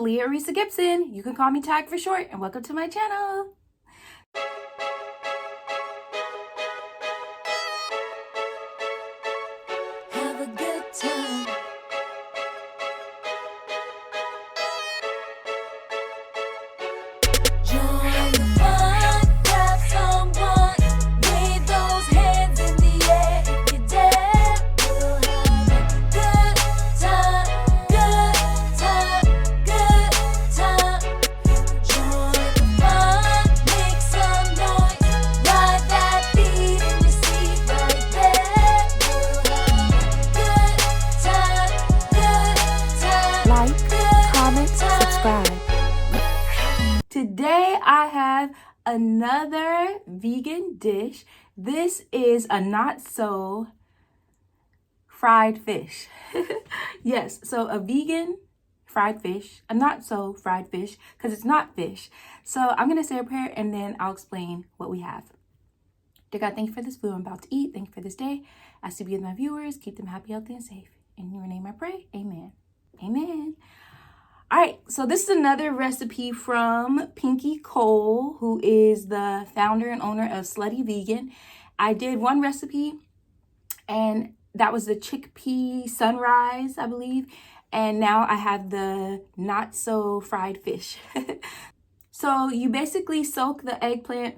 Leah Risa Gibson. You can call me Tag for short, and welcome to my channel. Have a good time. Join the fun, grab someone, wave those hands in the air if you dare. We'll have a good time, good time, good time. Join the fun, make some noise, ride that beat in your seat right there. We'll have a good time, Like, good comment, time. subscribe. Today I have another vegan dish. This is a not so fried fish. Yes, so a vegan fried fish, a not so fried fish, because it's not fish. So I'm going to say a prayer and then I'll explain what we have. Dear God, thank you for this food I'm about to eat. Thank you for this day. I ask you to be with my viewers, keep them happy, healthy, and safe. In your name I pray. Amen. Amen. All right, so this is another recipe from Pinky Cole, who is the founder and owner of Slutty Vegan. I did one recipe, and that was the chickpea sunrise, I believe. And now I have the not so fried fish. So you basically soak the eggplant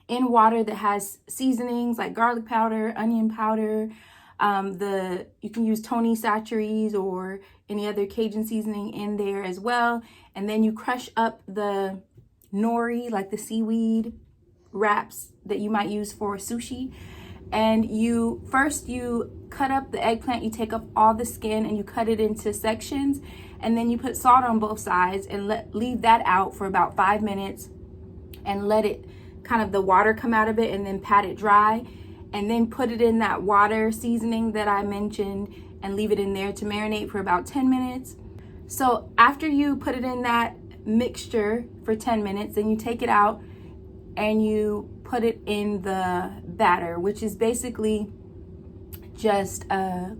in water that has seasonings like garlic powder, onion powder. You can use Tony Chachere's or any other Cajun seasoning in there as well. And then you crush up the nori, like the seaweed wraps that you might use for sushi. And you cut up the eggplant, you take off all the skin and you cut it into sections. And then you put salt on both sides and leave that out for about 5 minutes and let it kind of the water come out of it, and then pat it dry. And then put it in that water seasoning that I mentioned and leave it in there to marinate for about 10 minutes. So after you put it in that mixture for 10 minutes, then you take it out and you put it in the batter, which is basically just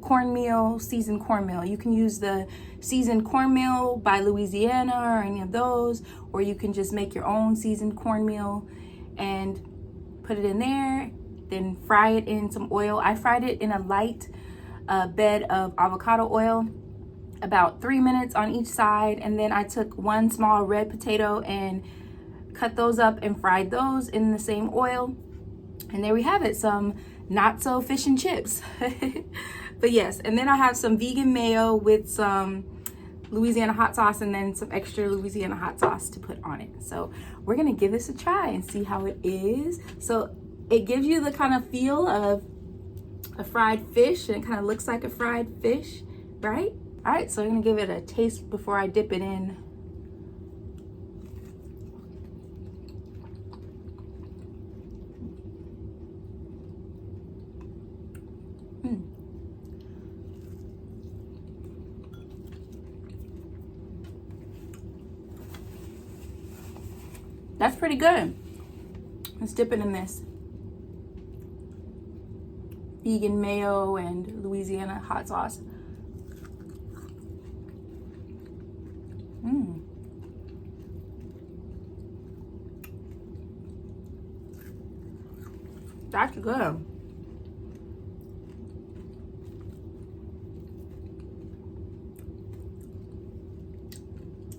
cornmeal, seasoned cornmeal. You can use the seasoned cornmeal by Louisiana or any of those, or you can just make your own seasoned cornmeal and put it in there. Then fry it in some oil. I fried it in a light bed of avocado oil, about 3 minutes on each side. And then I took one small red potato and cut those up and fried those in the same oil. And there we have it, some not so fish and chips. But yes, and then I have some vegan mayo with some Louisiana hot sauce and then some extra Louisiana hot sauce to put on it. So we're gonna give this a try and see how it is. So it gives you the kind of feel of a fried fish, and it kind of looks like a fried fish, right? All right, so I'm gonna give it a taste before I dip it in. That's pretty good. Let's dip it in this vegan mayo and Louisiana hot sauce. That's good.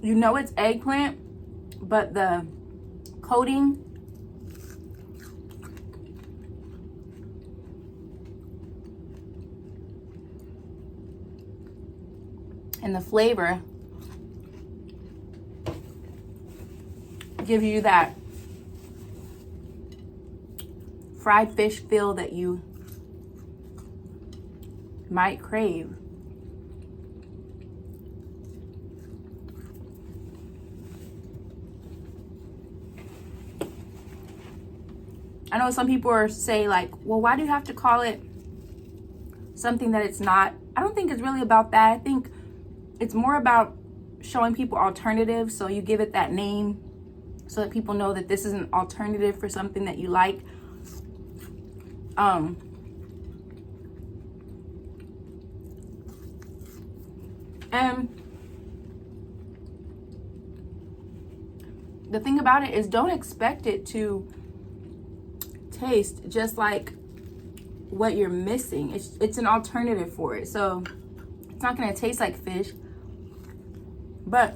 You know it's eggplant, but the coating and the flavor give you that fried fish feel that you might crave. I know some people say like, well, why do you have to call it something that it's not? I don't think it's really about that. I think it's more about showing people alternatives. So you give it that name so that people know that this is an alternative for something that you like. And the thing about it is, don't expect it to taste just like what you're missing. It's an alternative for it. So it's not going to taste like fish, but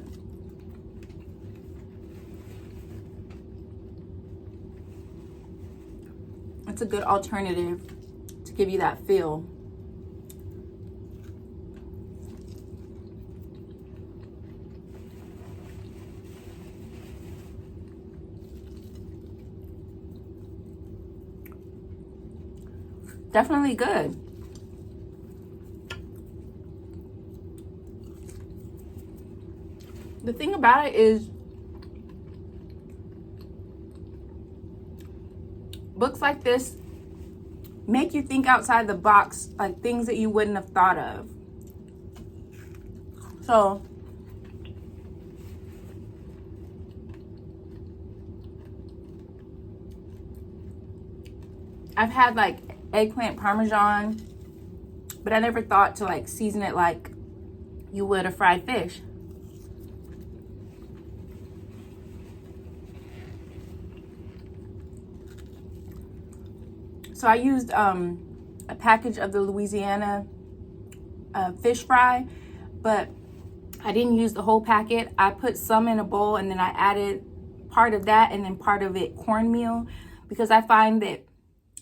it's a good alternative to give you that feel. Definitely good. The thing about it is, books like this make you think outside the box, like things that you wouldn't have thought of. So I've had like eggplant parmesan, but I never thought to like season it like you would a fried fish. So I used a package of the Louisiana fish fry, but I didn't use the whole packet. I put some in a bowl and then I added part of that and then part of it cornmeal, because I find that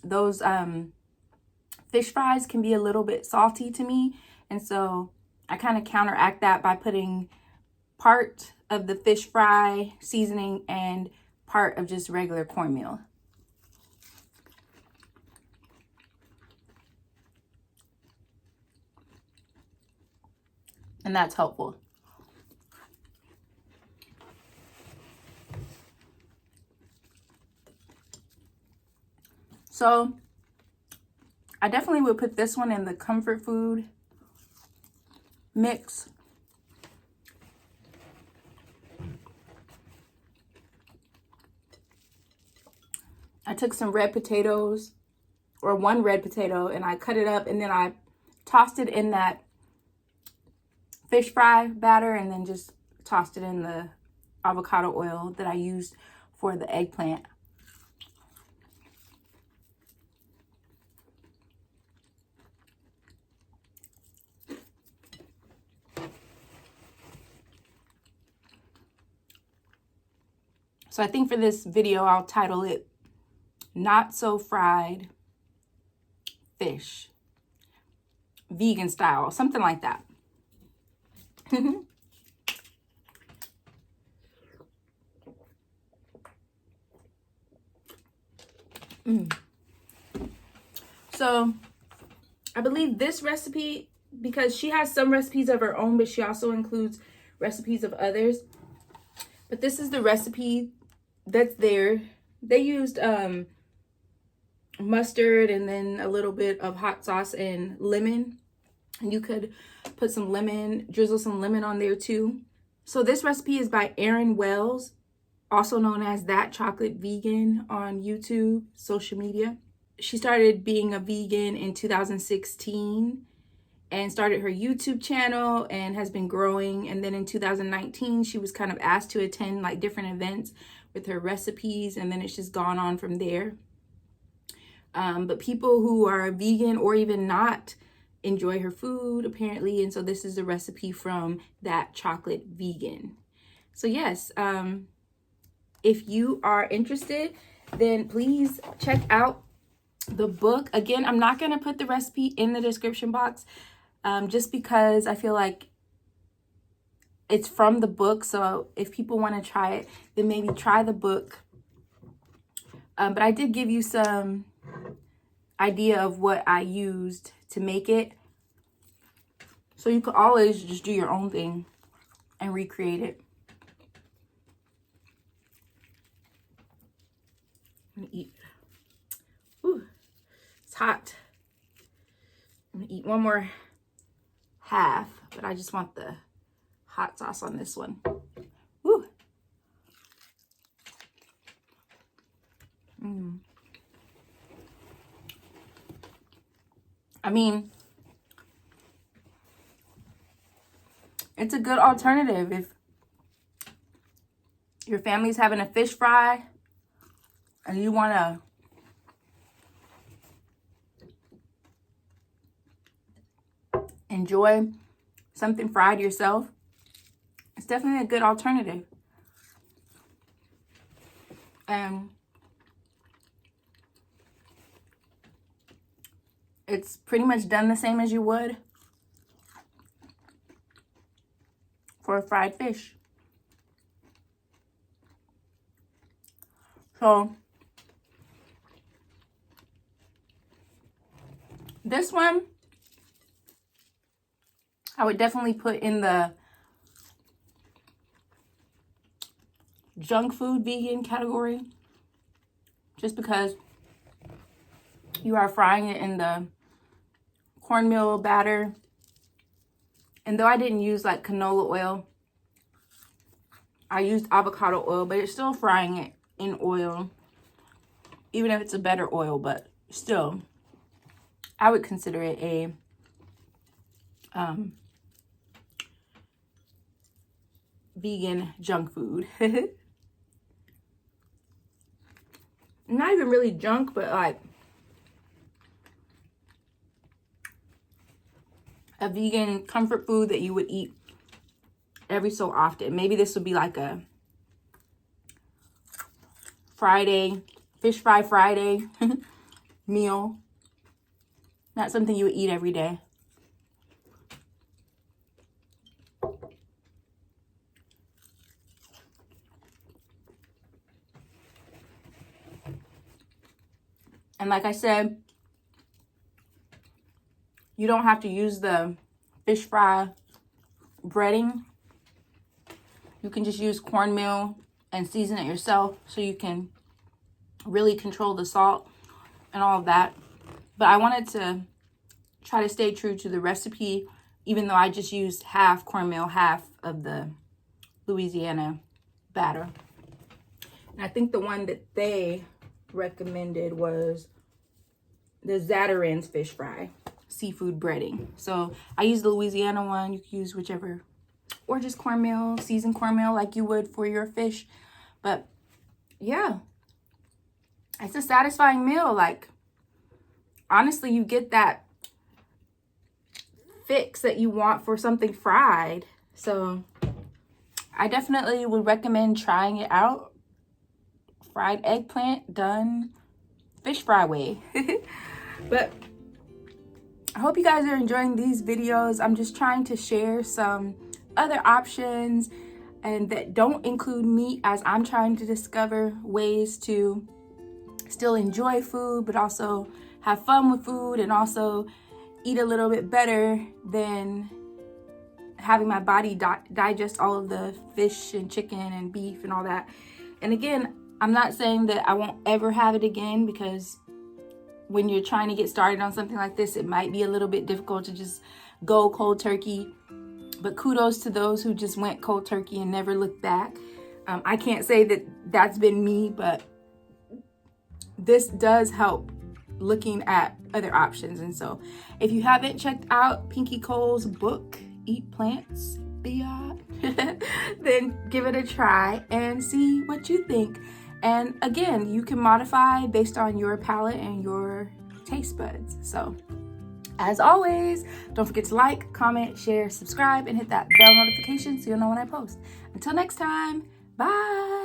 those fish fries can be a little bit salty to me. And so I kind of counteract that by putting part of the fish fry seasoning and part of just regular cornmeal. And that's helpful. So I definitely would put this one in the comfort food mix. I took some red potatoes, or one red potato, and I cut it up and then I tossed it in that fish fry batter and then just tossed it in the avocado oil that I used for the eggplant. So I think for this video, I'll title it Not So Fried Fish, Vegan Style, something like that. So I believe this recipe, because she has some recipes of her own, but she also includes recipes of others. But this is the recipe that's there. They used mustard and then a little bit of hot sauce and lemon. And you could put some lemon, drizzle some lemon on there too. So this recipe is by Erin Wells, also known as That Chocolate Vegan on YouTube, social media. She started being a vegan in 2016 and started her YouTube channel and has been growing. And then in 2019, she was kind of asked to attend like different events with her recipes, and then it's just gone on from there. But people who are vegan or even not enjoy her food apparently, and so this is a recipe from That Chocolate Vegan. So yes, if you are interested, then please check out the book. Again, I'm not going to put the recipe in the description box just because I feel like it's from the book. So if people want to try it, then maybe try the book. But I did give you some idea of what I used to make it. So you could always just do your own thing and recreate it. I'm gonna eat. Ooh, it's hot. I'm gonna eat one more half, but I just want the hot sauce on this one. Woo. I mean, it's a good alternative your family's having a fish fry and you want to enjoy something fried yourself, it's definitely a good alternative. And it's pretty much done the same as you would for a fried fish. So this one I would definitely put in the junk food vegan category, just because you are frying it in the cornmeal batter. And though I didn't use like canola oil, I used avocado oil, but it's still frying it in oil, even if it's a better oil. But still, I would consider it a vegan junk food. Not even really junk, but like a vegan comfort food that you would eat every so often. Maybe this would be like a Friday, fish fry Friday meal. Not something you would eat every day. And like I said, you don't have to use the fish fry breading. You can just use cornmeal and season it yourself, so you can really control the salt and all of that. But I wanted to try to stay true to the recipe, even though I just used half cornmeal, half of the Louisiana batter. And I think the one that they recommended was the Zatarain's fish fry seafood breading. So I used the Louisiana one. You can use whichever, or just cornmeal, seasoned cornmeal like you would for your fish. But yeah, it's a satisfying meal. Like, honestly, you get that fix that you want for something fried. So I definitely would recommend trying it out. Fried eggplant done fish fry way. But I hope you guys are enjoying these videos. I'm just trying to share some other options and that don't include meat, as I'm trying to discover ways to still enjoy food but also have fun with food and also eat a little bit better than having my body digest all of the fish and chicken and beef and all that. And again, I'm not saying that I won't ever have it again, because when you're trying to get started on something like this, it might be a little bit difficult to just go cold turkey. But kudos to those who just went cold turkey and never looked back. I can't say that that's been me, but this does help looking at other options. And so if you haven't checked out Pinky Cole's book, Eat Plants, Beyond, then give it a try and see what you think. And again, you can modify based on your palate and your taste buds. So as always, don't forget to like, comment, share, subscribe, and hit that bell notification so you'll know when I post. Until next time, bye.